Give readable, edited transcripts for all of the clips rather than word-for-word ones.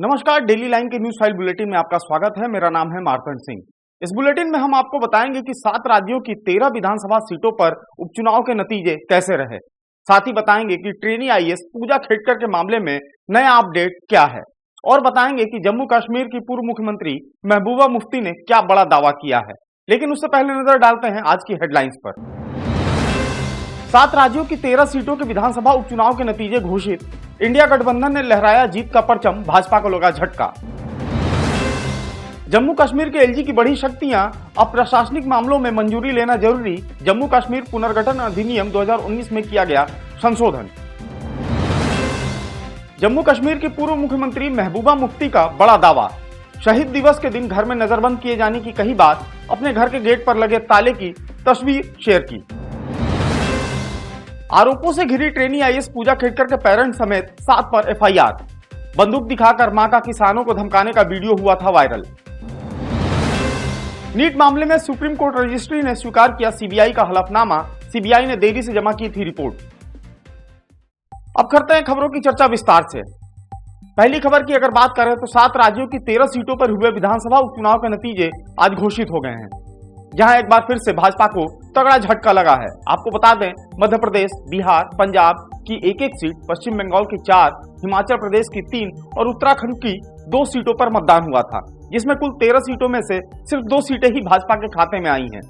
नमस्कार, daily line के news file bulletin में आपका स्वागत है। मेरा नाम है मार्तंड सिंह। इस बुलेटिन में हम आपको बताएंगे कि 7 राज्यों की 13 विधानसभा सीटों पर उपचुनाव के नतीजे कैसे रहे। साथ ही बताएंगे कि ट्रेनी आईएएस पूजा खेड़कर के मामले में नया अपडेट क्या है और बताएंगे कि जम्मू कश्मीर की पूर्व मुख्यमंत्री महबूबा मुफ्ती ने क्या बड़ा दावा किया है। लेकिन उससे पहले नजर डालते हैं आज की हेडलाइंस पर। 7 राज्यों की 13 सीटों के विधानसभा उपचुनाव के नतीजे घोषित। इंडिया गठबंधन ने लहराया जीत का परचम, भाजपा को लगा झटका। जम्मू कश्मीर के एलजी की बड़ी शक्तियां, अब प्रशासनिक मामलों में मंजूरी लेना जरूरी। जम्मू कश्मीर पुनर्गठन अधिनियम 2019 में किया गया संशोधन। जम्मू कश्मीर की पूर्व मुख्यमंत्री महबूबा मुफ्ती का बड़ा दावा। शहीद दिवस के दिन घर में नजरबंद किए जाने की कही बात, अपने घर के गेट पर लगे ताले की तस्वीर शेयर की। आरोपों से घिरी ट्रेनी आईएएस पूजा खेड़कर के पेरेंट्स समेत 7 पर एफआईआर। बंदूक दिखाकर मां का किसानों को धमकाने का वीडियो हुआ था वायरल। नीट मामले में सुप्रीम कोर्ट रजिस्ट्री ने स्वीकार किया सीबीआई का हलफनामा। सीबीआई ने देरी से जमा की थी रिपोर्ट। अब करते हैं खबरों की चर्चा विस्तार से। पहली खबर की अगर बात करें तो 7 राज्यों की 13 सीटों पर हुए विधानसभा उपचुनाव के नतीजे आज घोषित हो गए हैं, जहां एक बार फिर से भाजपा को तगड़ा झटका लगा है। आपको बता दें, मध्य प्रदेश, बिहार, पंजाब की एक सीट, पश्चिम बंगाल की 4, हिमाचल प्रदेश की 3 और उत्तराखंड की 2 सीटों पर मतदान हुआ था, जिसमें कुल 13 सीटों में से सिर्फ 2 सीटें ही भाजपा के खाते में आई हैं।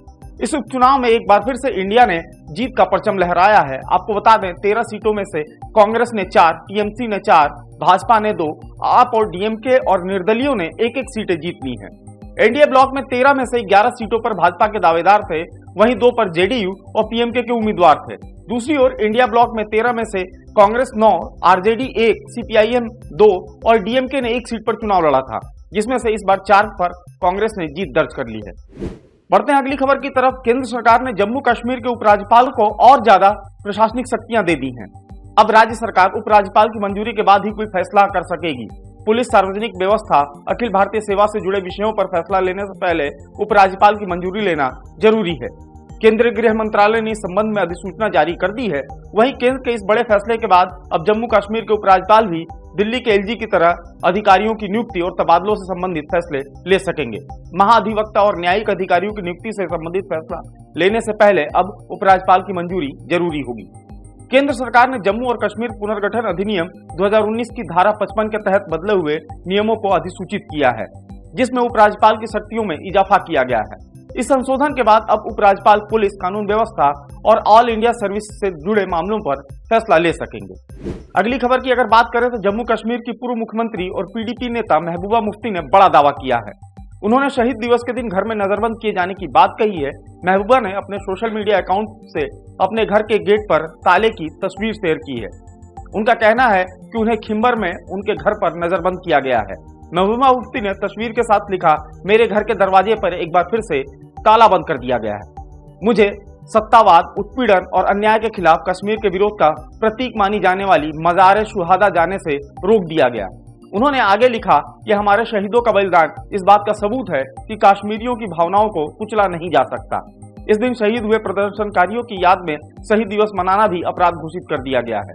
इस उपचुनाव में एक बार फिर से इंडिया ने जीत का परचम लहराया है। आपको बता दें, 13 सीटों में से कांग्रेस ने 4, टीएमसी ने 4, भाजपा ने 2, आप और डीएमके और निर्दलीयों ने एक सीटें जीत ली हैं। एनडीए ब्लॉक में 13 में से 11 सीटों पर भाजपा के दावेदार थे, वहीं 2 पर जेडीयू और पीएमके के उम्मीदवार थे। दूसरी ओर इंडिया ब्लॉक में 13 में से कांग्रेस 9, आरजेडी 1, सीपीआईएम 2 और डीएमके ने 1 सीट पर चुनाव लड़ा था, जिसमें से इस बार 4 पर कांग्रेस ने जीत दर्ज कर ली है। बढ़ते हैं अगली खबर की तरफ। केंद्र सरकार ने जम्मू कश्मीर के उपराज्यपाल को और ज्यादा प्रशासनिक शक्तियां दे दी हैं। अब राज्य सरकार उपराज्यपाल की मंजूरी के बाद ही कोई फैसला कर सकेगी। पुलिस, सार्वजनिक व्यवस्था, अखिल भारतीय सेवा से जुड़े विषयों पर फैसला लेने से पहले उपराज्यपाल की मंजूरी लेना जरूरी है। केंद्रीय गृह मंत्रालय ने इस संबंध में अधिसूचना जारी कर दी है। वहीं केंद्र के इस बड़े फैसले के बाद अब जम्मू कश्मीर के उपराज्यपाल भी दिल्ली के एलजी की तरह अधिकारियों की नियुक्ति और तबादलों से संबंधित फैसले ले सकेंगे। महाधिवक्ता और न्यायिक अधिकारियों की नियुक्ति से संबंधित फैसला लेने से पहले अब उपराज्यपाल की मंजूरी जरूरी होगी। केंद्र सरकार ने जम्मू और कश्मीर पुनर्गठन अधिनियम 2019 की धारा 55 के तहत बदले हुए नियमों को अधिसूचित किया है, जिसमें उपराज्यपाल की शक्तियों में इजाफा किया गया है। इस संशोधन के बाद अब उपराज्यपाल पुलिस, कानून व्यवस्था और ऑल इंडिया सर्विस से जुड़े मामलों पर फैसला ले सकेंगे। अगली खबर की अगर बात करें तो जम्मू कश्मीर की पूर्व मुख्यमंत्री और पीडीपी नेता महबूबा मुफ्ती ने बड़ा दावा किया है। उन्होंने शहीद दिवस के दिन घर में नजरबंद किए जाने की बात कही है। महबूबा ने अपने सोशल मीडिया अकाउंट से अपने घर के गेट पर ताले की तस्वीर शेयर की है। उनका कहना है कि उन्हें खिंबर में उनके घर पर नजरबंद किया गया है। महबूबा मुफ्ती ने तस्वीर के साथ लिखा, मेरे घर के दरवाजे पर एक बार फिर से ताला बंद कर दिया गया है। मुझे सत्तावाद, उत्पीड़न और अन्याय के खिलाफ कश्मीर के विरोध का प्रतीक मानी जाने वाली मज़ार शुहादा जाने से रोक दिया गया। उन्होंने आगे लिखा कि हमारे शहीदों का बलिदान इस बात का सबूत है कि कश्मीरियों की भावनाओं को कुचला नहीं जा सकता। इस दिन शहीद हुए प्रदर्शनकारियों की याद में शहीद दिवस मनाना भी अपराध घोषित कर दिया गया है।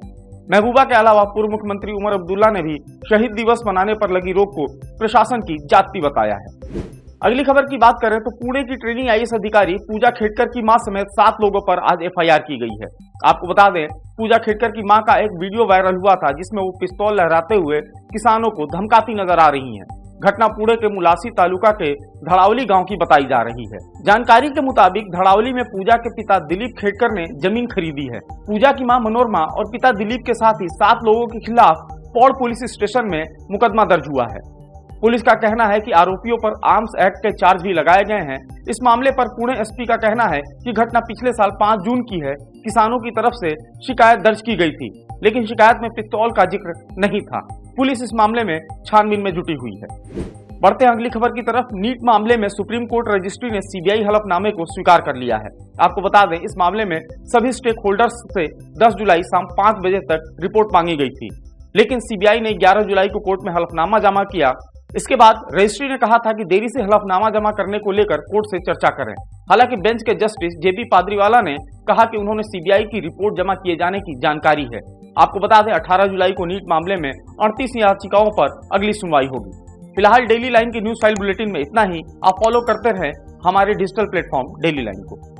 महबूबा के अलावा पूर्व मुख्यमंत्री उमर अब्दुल्ला ने भी शहीद दिवस मनाने पर लगी रोक को प्रशासन की जाति बताया है। अगली खबर की बात करें तो पुणे की ट्रेनिंग आईएएस अधिकारी पूजा खेड़कर की मां समेत 7 लोगों पर आज एफआईआर की गई है। आपको बता दें, पूजा खेड़कर की मां का एक वीडियो वायरल हुआ था, जिसमें वो पिस्तौल लहराते हुए किसानों को धमकाती नजर आ रही हैं। घटना पुणे के मुलासी तालुका के धड़ावली गांव की बताई जा रही है। जानकारी के मुताबिक धड़ावली में पूजा के पिता दिलीप खेड़कर ने जमीन खरीदी है। पूजा की मां मनोरमा और पिता दिलीप के साथ ही 7 लोगों के खिलाफ पौड़ पुलिस स्टेशन में मुकदमा दर्ज हुआ है। पुलिस का कहना है कि आरोपियों पर आर्म्स एक्ट के चार्ज भी लगाए गए हैं। इस मामले पर पुणे एसपी का कहना है कि घटना पिछले साल 5 जून की है। किसानों की तरफ से शिकायत दर्ज की गई थी, लेकिन शिकायत में पिस्तौल का जिक्र नहीं था। पुलिस इस मामले में छानबीन में जुटी हुई है। बढ़ते हैं अगली खबर की तरफ। नीट मामले में सुप्रीम कोर्ट रजिस्ट्री ने सीबीआई हलफनामे को स्वीकार कर लिया है। आपको बता दें, इस मामले में सभी स्टेक होल्डर्स से 10 जुलाई शाम 5 बजे तक रिपोर्ट मांगी गई थी, लेकिन सीबीआई ने 11 जुलाई को कोर्ट में हलफनामा जमा किया। इसके बाद रजिस्ट्री ने कहा था कि देरी से हलफनामा जमा करने को लेकर कोर्ट से चर्चा करें। हालांकि बेंच के जस्टिस जेबी पादरीवाला ने कहा कि उन्होंने सीबीआई की रिपोर्ट जमा किए जाने की जानकारी है। आपको बता दें 18 जुलाई को नीट मामले में 38 याचिकाओं पर अगली सुनवाई होगी। फिलहाल डेली लाइन की न्यूज फाइल बुलेटिन में इतना ही। आप फॉलो करते रहें हमारे डिजिटल प्लेटफॉर्म डेली लाइन को।